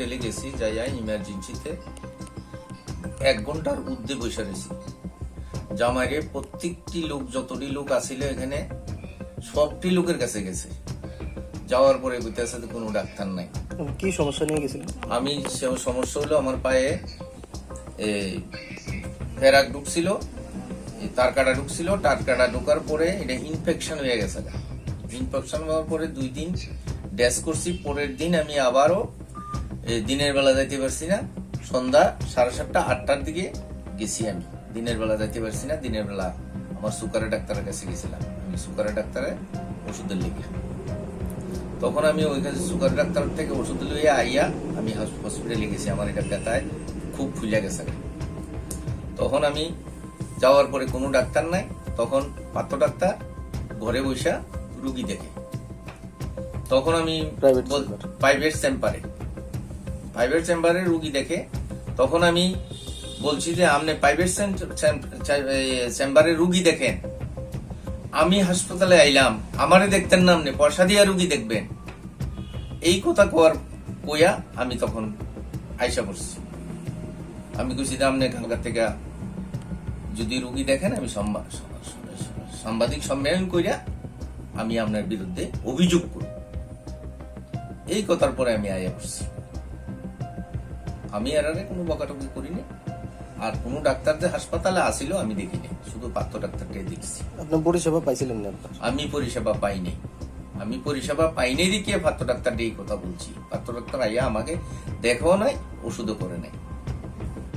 হসপিটালে গেছি, যাইয়া ইমার্জেন্সিতে 1 ঘন্টার ঊর্ধ্বে বসে রয়েছি। জামাইরে প্রত্যেকটি লোক, যতটি লোক আসিল এখানে সবটি লোকের কাছে গেছে। যাওয়ার পরে বলতেছে কোনো ডাক্তার নাই। কি সমস্যা নিয়ে গেছিলেন? আমি সমস্যা হলো আমার পায়ে ফেরাক ঢুকছিল, তার কাটা ঢুকছিল। তার কাটা ঢুকার পরে এটা ইনফেকশন হয়ে গেছে। ইনফেকশন হওয়ার পরে 2 দিন ড্যাশ করছি। পরের দিন আমি আবারও দিনের বেলা যাইতে পারছি না। সন্ধ্যা 7:30 8টার দিকে গেছি আমি। দিনের বেলা যাইতে পারছি না। দিনের বেলা আমার সুগারের ডাক্তারের কাছে গেছিলাম। আমি সুগারের ডাক্তারের ওষুধের লেগে, তখন আমি ওই কাছে সুগার ডাক্তার থেকে ওষুধ লইয়া আইয়া আমি হসপিটালে গেছি। আমার এটা ব্যথায় খুব ফুলে গেছে। তখন আমি যাওয়ার পরে কোনো ডাক্তার নাই। তখন পাত্র ডাক্তার ঘরে বসা রুগী দেখে। তখন আমি প্রাইভেট চেম্বারে রুগী দেখে। তখন আমি বলছি যে আপনি প্রাইভেট চেম্বারে রুগী দেখেন, আমি হাসপাতালে আইলাম, আমারে দেখতেন না, আপনি পয়সা দিয়ে রুগী দেখবেন। এই কথা কইয়া আমি তখন আইসা পড়ছি। আমি কইছি যে আপনি এখানকার থেকে যদি রুগী দেখেন, আমি সাংবাদিক সম্মেলন কইরা আমি আপনার বিরুদ্ধে অভিযোগ করি। এই কথার পরে আমি আইয়া পড়ছি। আমি এরারে কোনো বকাটকি করিনি। আর কোন ডাক্তার যে হাসপাতালে আসিল আমি দেখিনি, শুধু পাত্র ডাক্তারটাই দেখছি। আপনার পরিষেবা পাইছিলেন না? আমি পরিষেবা পাইনি। আমি পরিষেবা পাইনি দেখিয়ে পাত্র ডাক্তার এই কথা বলছি। পাত্র ডাক্তার আইয়া আমাকে দেখাও নাই, ওষুধও করে নাই।